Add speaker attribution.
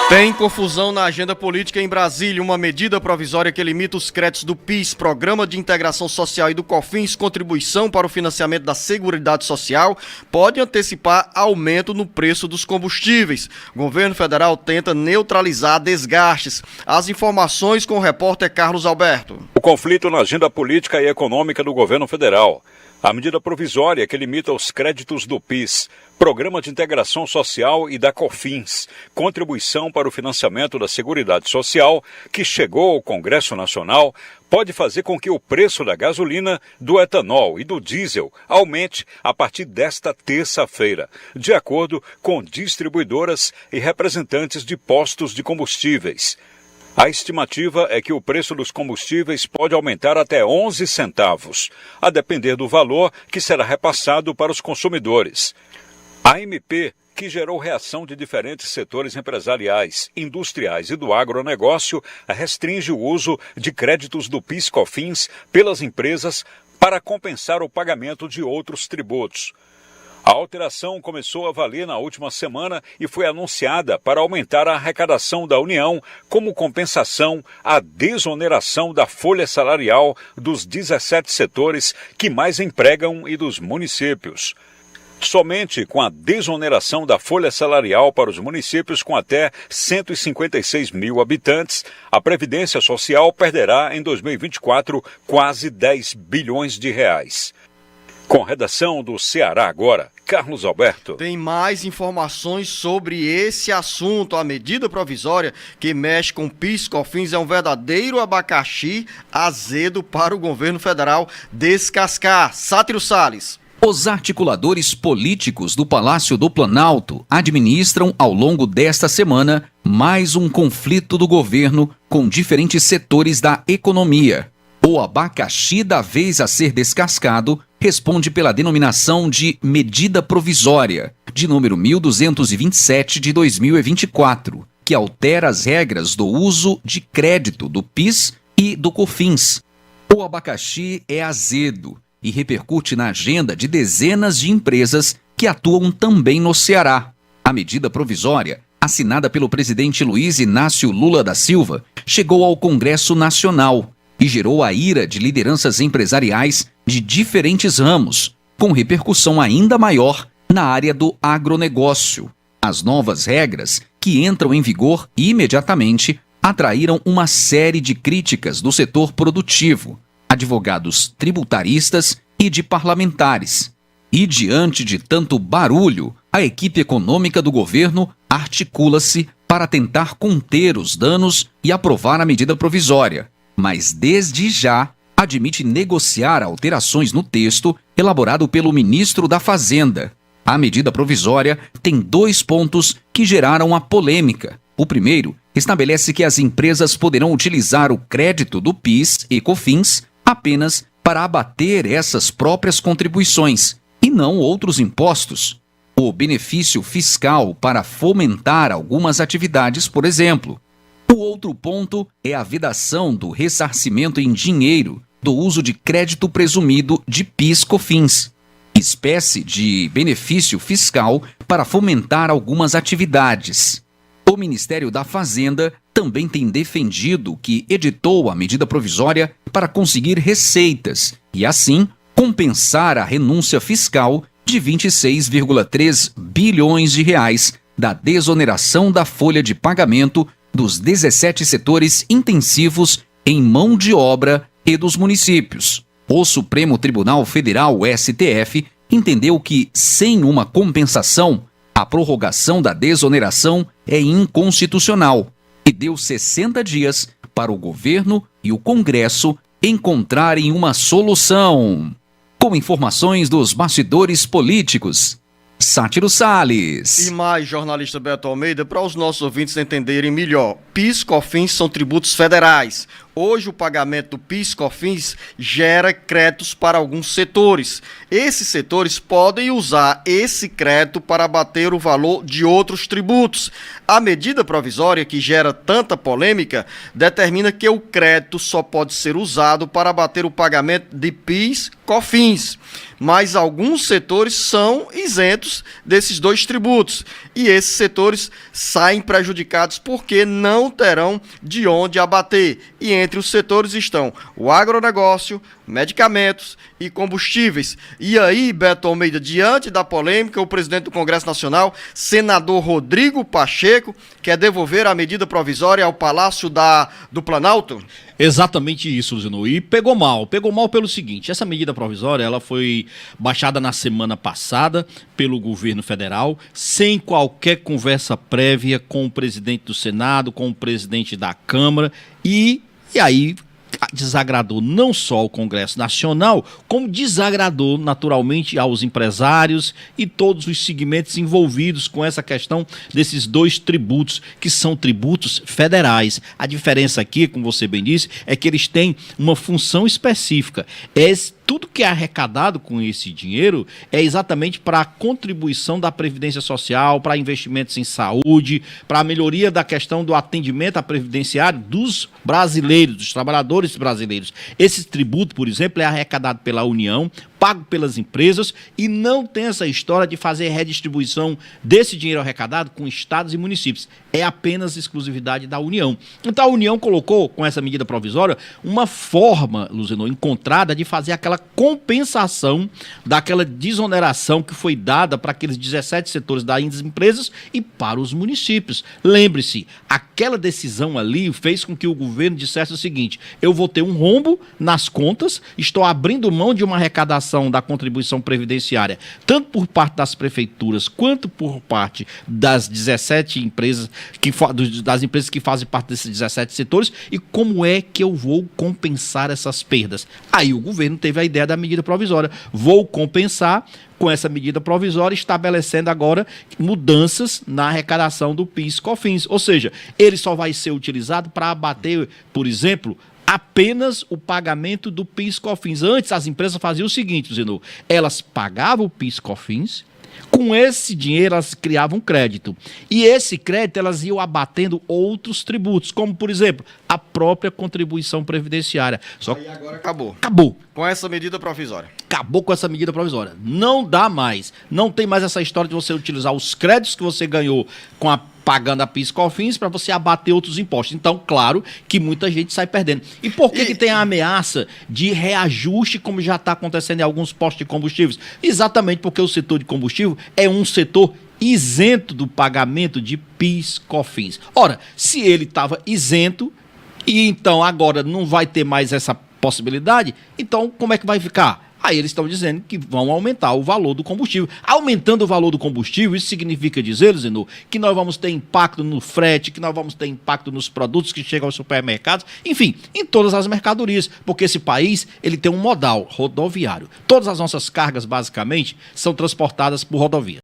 Speaker 1: Tem confusão na agenda política em Brasília. Uma medida provisória que limita os créditos do PIS, Programa de Integração Social, e do COFINS, Contribuição para o Financiamento da Seguridade Social, pode antecipar aumento no preço dos combustíveis. O governo federal tenta neutralizar desgastes. As informações com o repórter Carlos Alberto.
Speaker 2: O conflito na agenda política e econômica do governo federal. A medida provisória que limita os créditos do PIS, Programa de Integração Social, e da COFINS, Contribuição para o Financiamento da Seguridade Social, que chegou ao Congresso Nacional, pode fazer com que o preço da gasolina, do etanol e do diesel aumente a partir desta terça-feira, de acordo com distribuidoras e representantes de postos de combustíveis. A estimativa é que o preço dos combustíveis pode aumentar até 11 centavos, a depender do valor que será repassado para os consumidores. A MP, que gerou reação de diferentes setores empresariais, industriais e do agronegócio, restringe o uso de créditos do PIS/COFINS pelas empresas para compensar o pagamento de outros tributos. A alteração começou a valer na última semana e foi anunciada para aumentar a arrecadação da União como compensação à desoneração da folha salarial dos 17 setores que mais empregam e dos municípios. Somente com a desoneração da folha salarial para os municípios com até 156 mil habitantes, a Previdência Social perderá em 2024 quase 10 bilhões de reais. Com redação do Ceará Agora, Carlos Alberto.
Speaker 1: Tem mais informações sobre esse assunto. A medida provisória que mexe com PIS/COFINS é um verdadeiro abacaxi azedo para o governo federal descascar. Sátiro Salles.
Speaker 3: Os articuladores políticos do Palácio do Planalto administram, ao longo desta semana, mais um conflito do governo com diferentes setores da economia. O abacaxi da vez a ser descascado responde pela denominação de medida provisória, de número 1227 de 2024, que altera as regras do uso de crédito do PIS e do COFINS. O abacaxi é azedo e repercute na agenda de dezenas de empresas que atuam também no Ceará. A medida provisória, assinada pelo presidente Luiz Inácio Lula da Silva, chegou ao Congresso Nacional e gerou a ira de lideranças empresariais de diferentes ramos, com repercussão ainda maior na área do agronegócio. As novas regras, que entram em vigor imediatamente, atraíram uma série de críticas do setor produtivo, advogados tributaristas e de parlamentares. E diante de tanto barulho, a equipe econômica do governo articula-se para tentar conter os danos e aprovar a medida provisória, mas desde já admite negociar alterações no texto elaborado pelo ministro da Fazenda. A medida provisória tem 2 pontos que geraram a polêmica. O primeiro estabelece que as empresas poderão utilizar o crédito do PIS e COFINS apenas para abater essas próprias contribuições e não outros impostos. O benefício fiscal para fomentar algumas atividades, por exemplo. O outro ponto é a vedação do ressarcimento em dinheiro do uso de crédito presumido de PIS/COFINS, espécie de benefício fiscal para fomentar algumas atividades. O Ministério da Fazenda também tem defendido que editou a medida provisória para conseguir receitas e, assim, compensar a renúncia fiscal de 26,3 bilhões de reais da desoneração da folha de pagamento dos 17 setores intensivos em mão de obra e dos municípios. O Supremo Tribunal Federal, o STF, entendeu que, sem uma compensação, a prorrogação da desoneração é inconstitucional e deu 60 dias para o governo e o Congresso encontrarem uma solução. Com informações dos bastidores políticos, Sátiro Salles.
Speaker 1: E mais, jornalista Beto Almeida, para os nossos ouvintes entenderem melhor. PIS/COFINS são tributos federais. Hoje o pagamento do PIS/COFINS gera créditos para alguns setores. Esses setores podem usar esse crédito para abater o valor de outros tributos. A medida provisória que gera tanta polêmica determina que o crédito só pode ser usado para abater o pagamento de PIS/COFINS, mas alguns setores são isentos desses dois tributos e esses setores saem prejudicados porque não terão de onde abater. E entre os setores estão o agronegócio, medicamentos e combustíveis. E aí, Beto Almeida, diante da polêmica, o presidente do Congresso Nacional, senador Rodrigo Pacheco, quer devolver a medida provisória ao Palácio do Planalto?
Speaker 4: Exatamente isso, Zeno. E pegou mal pelo seguinte: essa medida provisória ela foi baixada na semana passada pelo governo federal, sem qualquer conversa prévia com o presidente do Senado, com o presidente da Câmara, e aí desagradou não só o Congresso Nacional, como desagradou naturalmente aos empresários e todos os segmentos envolvidos com essa questão desses dois tributos, que são tributos federais. A diferença aqui, como você bem disse, é que eles têm uma função específica. Tudo que é arrecadado com esse dinheiro é exatamente para a contribuição da Previdência Social, para investimentos em saúde, para a melhoria da questão do atendimento à previdenciário dos brasileiros, dos trabalhadores brasileiros. Esse tributo, por exemplo, é arrecadado pela União, pago pelas empresas e não tem essa história de fazer redistribuição desse dinheiro arrecadado com estados e municípios. É apenas exclusividade da União. Então a União colocou, com essa medida provisória, uma forma, Luzenor, encontrada de fazer aquela compensação daquela desoneração que foi dada para aqueles 17 setores das empresas e para os municípios. Lembre-se, aquela decisão ali fez com que o governo dissesse o seguinte: eu vou ter um rombo nas contas, estou abrindo mão de uma arrecadação da contribuição previdenciária, tanto por parte das prefeituras, quanto por parte das 17 empresas, das empresas que fazem parte desses 17 setores, e como é que eu vou compensar essas perdas? Aí o governo teve a ideia da medida provisória. Vou compensar com essa medida provisória, estabelecendo agora mudanças na arrecadação do PIS/COFINS. Ou seja, ele só vai ser utilizado para abater, por exemplo, apenas o pagamento do PIS/COFINS. Antes, as empresas faziam o seguinte, Zeno, elas pagavam o PIS/COFINS, com esse dinheiro elas criavam crédito. E esse crédito elas iam abatendo outros tributos, como, por exemplo, a própria contribuição previdenciária. Só que
Speaker 1: agora acabou.
Speaker 4: Acabou.
Speaker 1: Com essa medida provisória.
Speaker 4: Acabou com essa medida provisória. Não dá mais. Não tem mais essa história de você utilizar os créditos que você ganhou pagando a PIS/COFINS para você abater outros impostos. Então, claro que muita gente sai perdendo. E por que tem a ameaça de reajuste, como já está acontecendo em alguns postos de combustíveis? Exatamente porque o setor de combustível é um setor isento do pagamento de PIS/COFINS. Ora, se ele estava isento e então agora não vai ter mais essa possibilidade, então como é que vai ficar? Aí eles estão dizendo que vão aumentar o valor do combustível. Aumentando o valor do combustível, isso significa dizer, Zeno, que nós vamos ter impacto no frete, que nós vamos ter impacto nos produtos que chegam aos supermercados, enfim, em todas as mercadorias, porque esse país ele tem um modal rodoviário. Todas as nossas cargas, basicamente, são transportadas por rodovia.